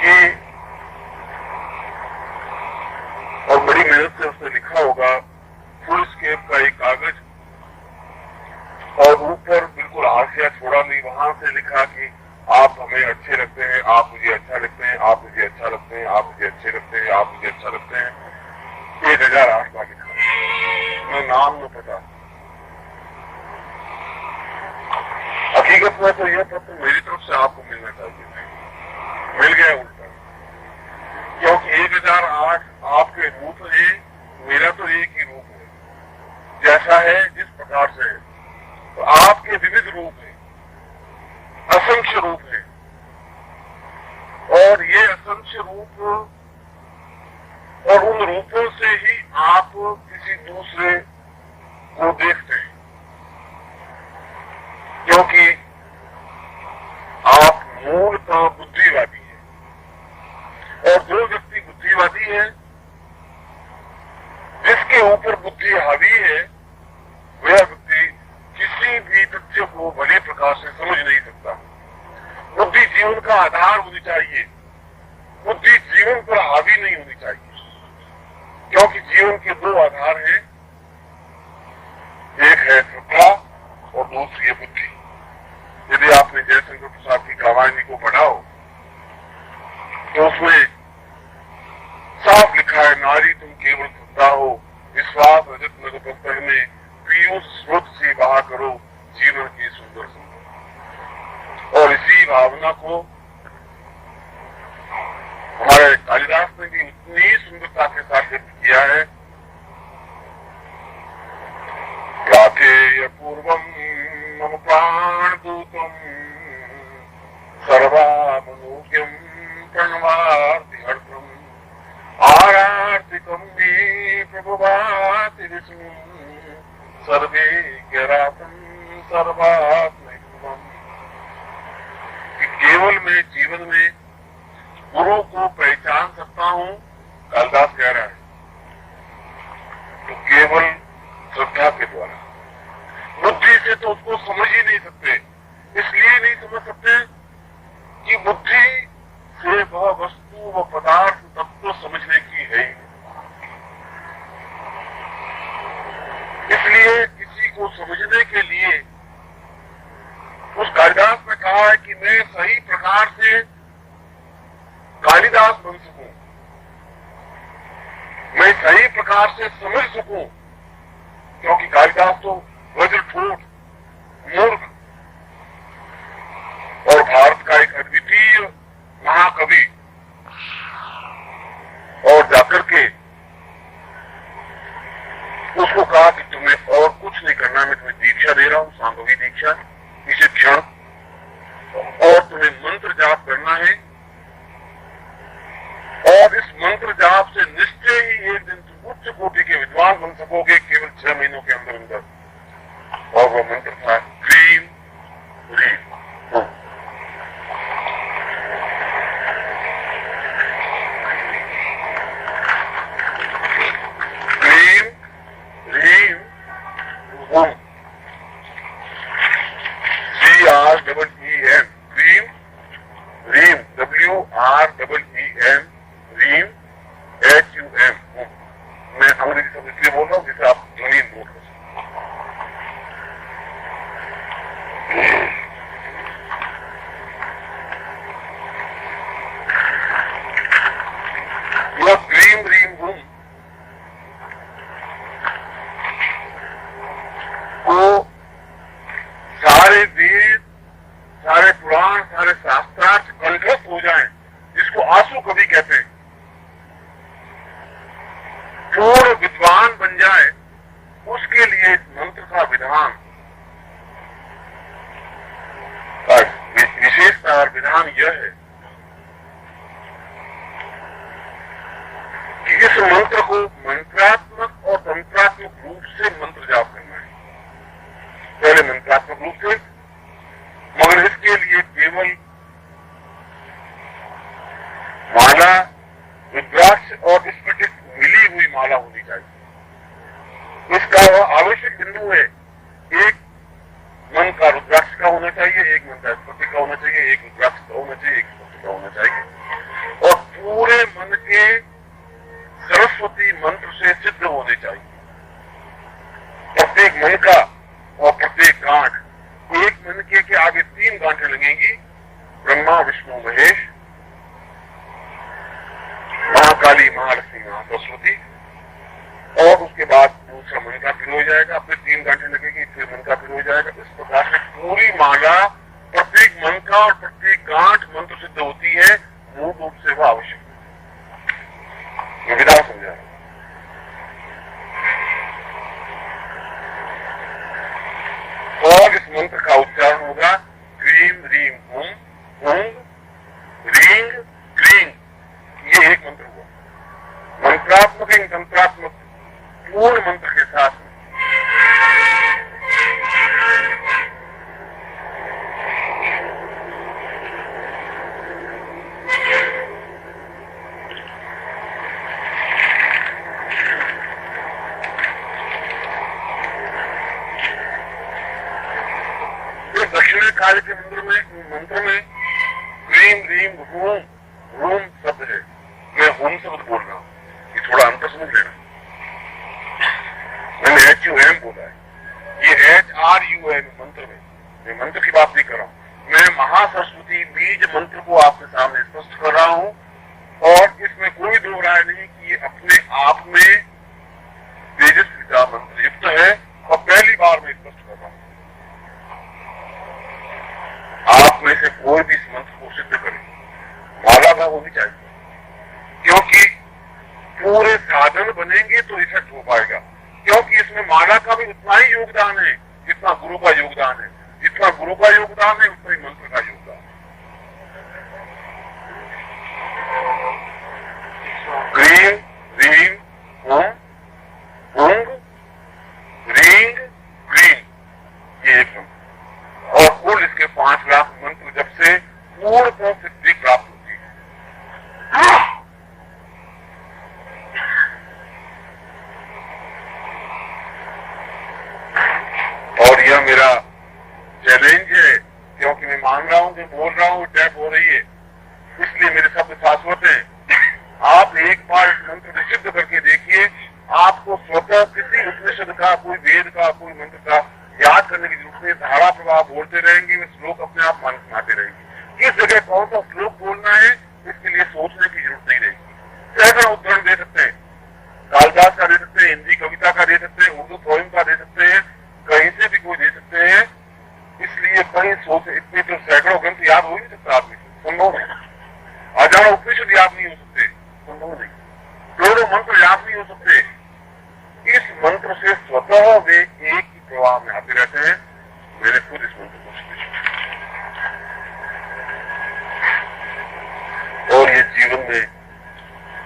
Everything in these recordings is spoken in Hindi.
कि और बड़ी मेहनत से उसने लिखा होगा, फुल स्केप का एक कागज और ऊपर बिल्कुल हाशिया छोड़ा नहीं, वहां से लिखा कि आप हमें अच्छे लगते हैं, आप मुझे अच्छा लगते हैं, आप मुझे अच्छा लगते हैं, आप मुझे अच्छे लगते हैं, आप मुझे अच्छा लगते हैं। 1008 बार लिखा, मैं नाम न पता। हकीकत में तो यह पत्र मेरी तरफ से आपको मिलना चाहिए था, मिल गया उल्टा, क्योंकि 1008 आपके रूप है, मेरा तो एक ही रूप है, जैसा है जिस प्रकार से है, तो आपके विविध रूप है, असंख्य रूप है, और ये असंख्य रूप और उन रूपों से ही आप किसी दूसरे को देखते हैं, क्योंकि आप मूलतः बुद्धिवादी हैं, और जो व्यक्ति बुद्धिवादी है, जिसके ऊपर बुद्धि हावी है, वह व्यक्ति किसी भी तथ्य को भले प्रकार से समझ नहीं सकता। बुद्धि जीवन का आधार होनी चाहिए, बुद्धि जीवन पर हावी नहीं होनी चाहिए, क्योंकि जीवन के दो आधार हैं, एक है श्रद्धा और दूसरी है बुद्धि। यदि आपने जयशंकर प्रसाद की कामायनी को पढ़ा हो तो उसमें साफ लिखा है, नारी तुम केवल श्रद्धा हो, विश्वास रजत नगद पहने, पीयूष स्रोत से बहा करो जीवन की सुंदर सुंदर। और इसी भावना को हमारे कालिदास ने भी उतनी सुंदरता के साथ व्यक्त किया है। गाथे पूर्वम मम प्राण दूतम सर्वामनोज्ञम प्रणवार्ति हर्षम आरार्तिकम मे प्रभुवाति विष्णु सर्वे ज्ञरातम सर्वात्मैकम। केवल मैं जीवन में गुरु को पहचान सकता हूं, कालिदास कह रहा है, तो केवल श्रद्धा के द्वारा। बुद्धि से तो उसको समझ ही नहीं सकते, इसलिए नहीं समझ सकते कि बुद्धि से वह वस्तु व पदार्थ तत्व समझने की है ही। इसलिए किसी को समझने के लिए उस कालिदास ने कहा है कि मैं सही प्रकार से कालिदास बन सकूं, मैं सही प्रकार से समझ सकूं, क्योंकि कालिदास तो वज्रठोठ मूर्ख और भारत का एक अद्वितीय महाकवि, और जाकर के उसको कहा कि तुम्हें और कुछ नहीं करना, मैं तुम्हें दीक्षा दे रहा हूं, सांभवी दीक्षा, इसे क्षण, और तुम्हें मंत्र जाप करना है, और इस मंत्र जाप से निश्चय ही एक दिन तुम उच्च कोटि के विद्वान बन सकोगे, केवल 6 महीनों के अंदर अंदर। और वो मंत्र था क्लीम ह्रीम। क्लीम ह्रीम ओम, CREEM, क्लीम ह्रीम, WREEM, रीम HUM। मैं अंग्रेजी शब्द इसलिए बोल रहा हूँ जिसे आप ध्वनि बोल रहे यह क्लीम रीम हुम को सारे वेद, सारे पुराण, सारे शास्त्रार्थ कंठस्थ हो जाएं, जिसको आंसू कवि कहते हैं, पूर्ण विद्वान बन जाए, उसके लिए इस मंत्र का विधान, विशेषता और विधान यह है कि इस मंत्र को मंत्रात्मक और तंत्रात्मक रूप से मंत्र जाप करना है। पहले मंत्रात्मक रूप से, मगर इसके लिए केवल माला, रुद्राक्ष और स्फटिक मिली हुई माला होनी चाहिए। इसका वह आवश्यक बिंदु है, एक मन का रुद्राक्ष का होना चाहिए, एक मन का स्फटिक का होना चाहिए, एक रुद्राक्ष का होना चाहिए, एक स्फटिक का होना चाहिए। पूरे मन के सरस्वती मंत्र से सिद्ध होने चाहिए। प्रत्येक मन का और प्रत्येक गांठ, एक मन के आगे 3 गांठें लगेंगी, ब्रह्मा विष्णु महेश, महाकाली महालक्ष्मी महासरस्वती, और उसके बाद दूसरा मन का फिर हो जाएगा, फिर 3 गांठें लगेगी, फिर मन का फिर हो जाएगा। इस प्रकार से पूरी माला प्रत्येक मन का और प्रत्येक गांठ मंत्र सिद्ध होती है। मूल रूप से वो आवश्यक है। विधा समझा। और इस मंत्र का उच्चारण होगा क्रीम रीम हुम हुंग रींग क्रींग। ये एक मंत्र हुआ, मंत्रात्मक एवं तंत्रात्मक पूर्ण मंत्र के साथ में। दक्षिण काल के मंत्र में क्रीम रीम रूम रूम शब्द है। मैं होम शब्द बोल रहा हूँ, ये थोड़ा अंतर समझ लेना। मैंने HUM बोला है, ये HRUM मंत्र में, मैं मंत्र की बात नहीं कर रहा हूँ। मैं महासरस्वती बीज मंत्र को आपके सामने स्पष्ट कर रहा हूँ, और इसमें कोई दो राय नहीं कि ये अपने आप में तेजस्विता मंत्र युक्त है, और पहली बार मैं स्पष्ट कर रहा हूँ। आप में से कोई भी इस मंत्र को सिद्ध करे, माला का होनी चाहिए, क्योंकि पूरे साधन बनेंगे तो इफेक्ट हो पाएगा। क्योंकि इसमें माला का भी उतना ही योगदान है जितना गुरु का योगदान है, जितना गुरु का योगदान है उतना ही मंत्र का योगदान है। क्रीम रीम हुम हुंग रींग क्रीम, ये एक मंत्र। और कुल इसके 5 लाख मंत्र जब से पूर्ण सिद्धि प्राप्त होती है। और यह मेरा चैलेंज है, क्योंकि मैं मान रहा हूं कि बोल रहा हूं टैप हो रही है, इसलिए मेरे शब्द शाश्वत हैं। आप एक बार इस मंत्र को सिद्ध करके देखिए, आपको स्वतः किसी उपनिषद का, कोई वेद का, कोई मंत्र का याद करने की जरूरत नहीं। धारा प्रवाह बोलते रहेंगे, वे श्लोक अपने आप मन सुनाते रहेंगे। किस जगह कौन सा श्लोक बोलना है इसके लिए सोचने की जरूरत नहीं रहेगी। सैकड़ों उदाहरण दे सकते हैं, कालिदास का दे सकते हैं, हिंदी कविता का दे सकते हैं, उर्दू पोएम का दे सकते हैं, कहीं से भी कोई दे सकते हैं। इसलिए कहीं सोच, इतने तो सैकड़ों ग्रंथ याद हो ही नहीं सकता आदमी, संभव नहीं। हजारों उपनिषद याद नहीं हो सकते, संभव नहीं। करोड़ों मंत्र याद नहीं हो सकते। इस मंत्र से स्वतः वे एक ही प्रवाह में आते रहते हैं। मैंने खुद इस मंत्र को सीखा, और ये जीवन में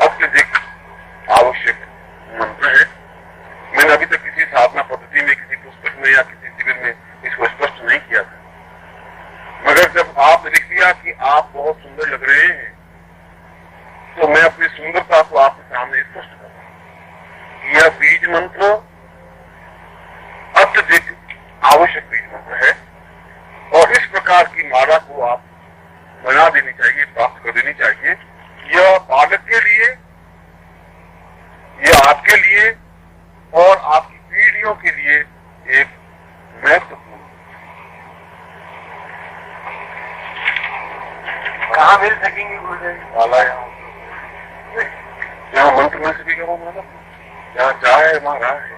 अत्यधिक आवश्यक मंत्र है। मैंने अभी तक किसी साधना पद्धति में, किसी पुस्तक में या किसी शिविर में इसको स्पष्ट नहीं किया था, मगर जब आपने लिख दिया कि आप बहुत सुंदर लग रहे हैं, तो मैं अपनी सुंदरता को आपके सामने स्पष्ट कर रहा हूं। यह बीज मंत्र अत्यधिक आवश्यक बीज मंत्र है, और इस प्रकार की माला को आप बना देनी चाहिए, प्राप्त कर देनी चाहिए। यह बालक के लिए, यह आपके लिए और आपकी पीढ़ियों के लिए एक महत्वपूर्ण। कहाँ मिल सकेंगे माला? यहाँ मंत्र मिल सकेगा वो माला, जहाँ चाहे वहाँ राह है।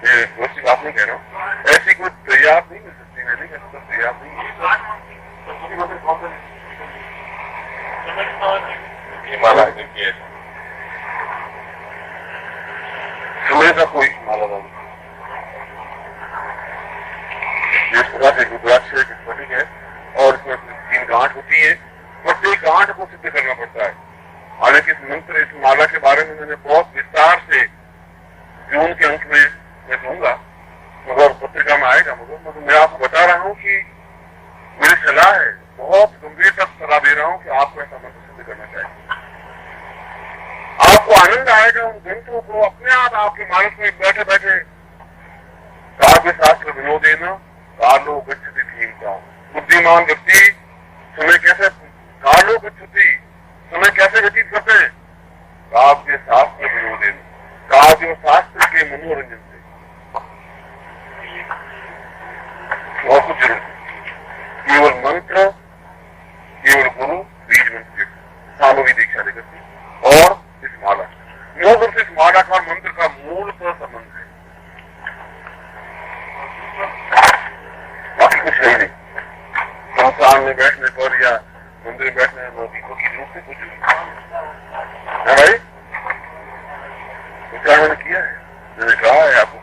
ये दूसरी बात नहीं कह रहा हूँ, ऐसी कोई तैयार नहीं मिल सकती, मैं नहीं कह सकता तैयार नहीं। माला समय का कोई माला नहीं, जिस प्रकार से रुद्राक्ष एक स्फटिक है और इसमें 3 गांठ होती है, प्रत्येक गांठ को सिद्ध करना पड़ता है। हालांकि इस मंत्र, इस माला के बारे में मैंने बहुत विस्तार से जून के अंक में मैं दूंगा, मगर पत्रिका में आएगा। मगर मैं आपको बता रहा हूँ कि मेरी सलाह है, बहुत गंभीरता से सलाह दे रहा हूँ कि आपको ऐसा मंत्र सिद्ध करना चाहिए। आपको आनंद आएगा उन ग्रंथों को अपने आप आपके मानस में बैठे बैठे काव्य शास्त्र विनोदेना कालो गच्छति धीमता। बुद्धिमान व्यक्ति समय कैसे कालो गच्छति, समय कैसे व्यतीत करते हैं? काव्य शास्त्र विनोदेन, काव्य शास्त्र के मनोरंजन से, और कुछ जरूरत नहीं। केवल मंत्र, केवल गुरु, बीज मंत्र, सामूहिक दीक्षा लेकर और इस माला, मूल रूप से इस माला का मंत्र का मूल का संबंध है, बाकी कुछ है नहीं। संस्थान में बैठने पर या मंदिर में बैठने में दीपों की रूप से कुछ नहीं है भाई। उच्चारण किया है, मैंने कहा है आपको